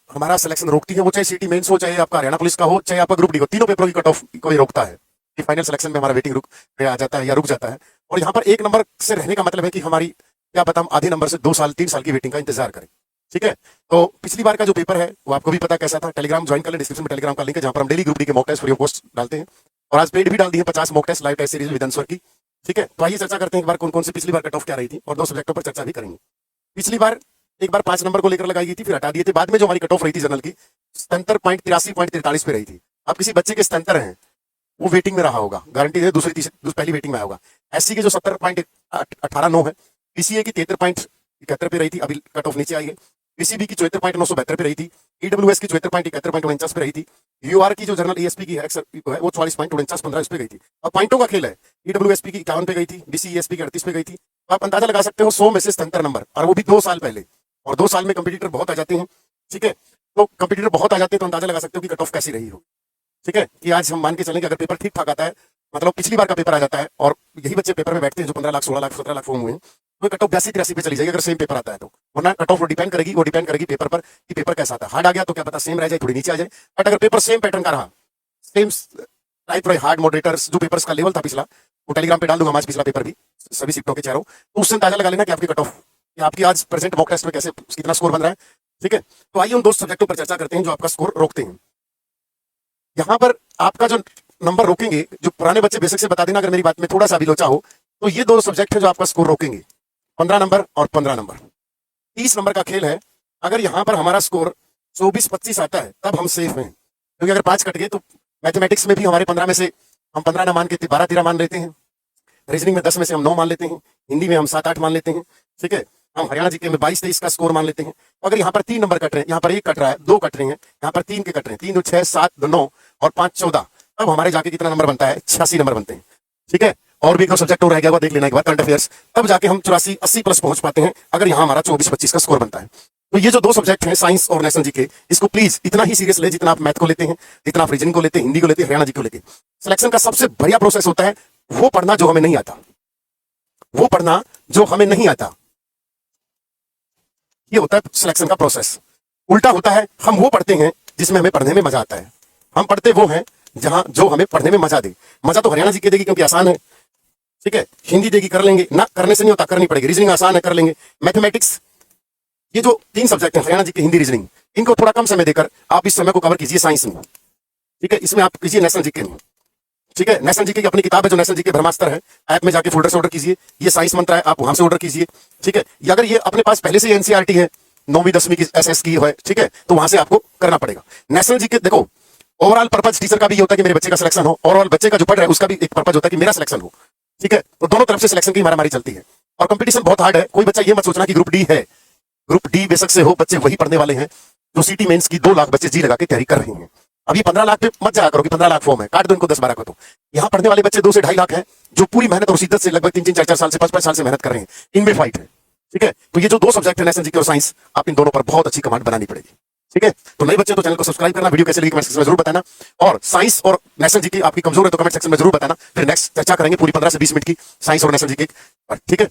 हमारा सिलेक्शन रोकती है, वो चाहे सिटी मेंस हो, चाहे आपका हरियाणा पुलिस का हो, चाहे आपका ग्रुप डी हो, तीनों पेपरों की कट ऑफ को ये रोकता है कि फाइनल सिलेक्शन में हमारा वेटिंग रुक पे आ जाता है या रुक जाता है। और यहाँ पर एक नंबर से रहने का मतलब है कि हमारी क्या पता हम आधे नंबर से 2 साल 3 साल की वेटिंग का इंतजार करें। ठीक है, तो पिछली बार का जो पेपर है वो आपको भी पता कैसा था। टेलीग्राम ज्वाइन कर ले, डिस्क्रिप्शन में टेलीग्राम का लिंक है जहाँ पर हम डेली ग्रुप डी के mock test free of cost डालते हैं। और आज पेड भी डाल दी है 50 mock test live test series with answer key. ठीक है, तो आइए चर्चा करते हैं एक बार कौन कौन सी पिछली बार कट ऑफ क्या रही थी और 2 सब्जेक्टों पर चर्चा भी करेंगे। पिछली बार एक बार 5 नंबर को लेकर लगाई गई थी, फिर हटा दिए थे। बाद में जो हमारी कट ऑफ रही थी जनरल की 77.83.43 पे रही थी। अब किसी बच्चे के 77 हैं वो वेटिंग में रहा होगा, गारंटी है दूसरी तीसरी पहली वेटिंग में होगा। एससी के जो 70.18 है, पीसीए की 73.71 पे रही थी, अभी कट ऑफ नीचे आई है। पीसीबी की 74.972 पे रही थी, ईडब्ल्यूएस की 74.71.49 पे रही थी, यूआर की जो जनरल एएसपी की है वो 44.49 पे गई थी। अब पॉइंटों का खेल है, ईडब्ल्यूएसपी की 51 पे गई थी, बीसीईएसपी की 38 पे गई थी। तो आप अंदाजा लगा सकते हो 100 में से 77 नंबर, और वो भी 2 साल पहले। और 2 साल में कंपटीटर बहुत आ जाते हैं। ठीक है, तो कंपटीटर बहुत आ जाते हैं तो अंदाजा लगा सकते हो कि कट ऑफ कैसी रही हो। ठीक है, कि आज हम मान के चलें कि अगर पेपर ठीक ठाक आता है, मतलब पिछली बार का पेपर आ जाता है और यही बच्चे पेपर में बैठते हैं जो 15 लाख 16 लाख 17 लाख फॉर्म हुए हैं, तो कट ऑफ 82-83 पे चली जाएगी अगर सेम पेपर आता है तो। वरना कट ऑफ डिपेंड करेगी पेपर पर कि पेपर कैसा आता है। हार्ड आ गया तो क्या पता सेम रह जाए, थोड़ी नीचे आ जाए। बट अगर पेपर सेम पैटर्न का रहा, सेम टाइप रहे, हार्ड मॉडरेटर्स जो पेपर्स का लेवल था पिछला, वो टेलीग्राम पे डाल दूंगा आज पिछला पेपर भी सभी सीटों के चारों, तो उससे अंदाजा लगा लेना कि आपकी कट ऑफ या आपकी आज प्रेजेंट मॉक टेस्ट में कैसे कितना स्कोर बन रहा है। ठीक है, तो आइए उन 2 सब्जेक्टों पर चर्चा करते हैं जो आपका स्कोर रोकते हैं। यहाँ पर आपका जो नंबर रोकेंगे, जो पुराने बच्चे बेसिक से बता देना अगर मेरी बात में थोड़ा सा भी लोचा हो, तो ये 2 सब्जेक्ट है जो आपका स्कोर रोकेंगे, 15 नंबर और 15 नंबर। 30 नंबर का खेल है। अगर यहाँ पर हमारा स्कोर 24-25 आता है तब हम सेफ हैं, क्योंकि अगर 5 कट गए तो मैथमेटिक्स में भी हमारे 15 में से हम 15 ना मान के 12-13 मान लेते हैं, रीजनिंग में 10 में से हम 9 मान लेते हैं, हिंदी में हम 7-8 मान लेते हैं। ठीक है, हम हरियाणा जीके में 22-23 का स्कोर मान लेते हैं। अगर यहाँ पर 3 नंबर कट रहे हैं, यहाँ पर 1 कट रहा है, 2 कट रहे हैं, यहाँ पर 3 के कट रहे हैं, 3 2 6 7 2 9 और 5 14, तब हमारे जाके कितना नंबर बनता है, 86 नंबर बनते हैं। ठीक है, और भी एक सब्जेक्ट और रह गया हुआ देख लेना एक बार, करंट अफेयर्स, तब जाके हम 84-80 प्लस पहुंच पाते हैं अगर यहाँ हमारा 24-25 का स्कोर बनता है। तो ये जो 2 सब्जेक्ट हैं साइंस और नेशनल जीके, इसको प्लीज इतना ही सीरियस ले जितना आप मैथ को लेते हैं, जितना आप रीजनिंग को लेते हैं, हिंदी को लेते हैं, हरियाणा जी को लेते हैं। सिलेक्शन का सबसे बढ़िया प्रोसेस होता है वो पढ़ना जो हमें नहीं आता, वो पढ़ना जो हमें नहीं आता। ये होता है सिलेक्शन का प्रोसेस। उल्टा होता है, हम वो पढ़ते हैं जिसमें हमें पढ़ने में मजा आता है। हम पढ़ते वो हैं जहां जो हमें पढ़ने में मजा दे। मजा तो हरियाणा जीके देगी क्योंकि आसान है। ठीक है, हिंदी देगी, कर लेंगे ना, करने से नहीं होता, करनी पड़ेगी। रीजनिंग आसान है, कर लेंगे। मैथमेटिक्स, ये जो 3 सब्जेक्ट हैं हरियाणा जीके, हिंदी, रीजनिंग, इनको थोड़ा कम समय देकर आप इस समय को कवर कीजिए साइंस में। ठीक है, इसमें आप कीजिए नेशनल जीके में। ठीक है, नेशनल जीके की अपनी किताब है जो नेशनल जीके ब्रह्मास्त्र है, ऐप में जाके फोल्डर से ऑर्डर कीजिए। ये साइंस मंत्र है, आप वहां से ऑर्डर कीजिए। ठीक है, या अगर ये अपने पास पहले से एनसीईआरटी है, 9वीं 10वीं की एसएस की है, ठीक है, तो वहां से आपको करना पड़ेगा। नेशनल जीके देखो, ओवरऑल पर्पज टीचर का भी ये होता है कि मेरे बच्चे का सिलेक्शन हो, ओवरऑल बच्चे का जो पढ़ रहा है उसका भी एक पर्पज होता है कि मेरा सिलेक्शन हो। ठीक है, तो दोनों तरफ से सिलेक्शन की मारामारी चलती है और कंपटीशन बहुत हार्ड है। कोई बच्चा ये मत सोचना कि ग्रुप डी है, ग्रुप डी बेशक से हो, बच्चे वही पढ़ने वाले हैं जो सिटी मेंस की 2 लाख बच्चे जी लगा के तैयारी कर रहे हैं। अब ये 15 लाख पे मत जाया करो कि 15 लाख फॉर्म है, काट दो इनको 10-12 को। तो यहाँ पढ़ने वाले बच्चे 2 से 2.5 लाख हैं जो पूरी मेहनत और शिद्दत से लगभग 3-3 4-4 साल से 5-5 साल से मेहनत कर रहे हैं, इनमें फाइट है। ठीक है, तो ये जो 2 सब्जेक्ट है नेशनल जीके और साइंस, आप इन दोनों पर बहुत अच्छी कमांड बनानी पड़ेगी। ठीक है, तो नए बच्चे तो चैनल को सब्सक्राइब करना, वीडियो कैसे लगी कमेंट सेक्शन में जरूर बताना, और साइंस और नेशनल जीके आपकी कमजोर है तो कमेंट सेक्शन में जरूर बताना। फिर नेक्स्ट चर्चा करेंगे पूरी 15 से 20 मिनट की साइंस और नेशनल जीके पर। ठीक है।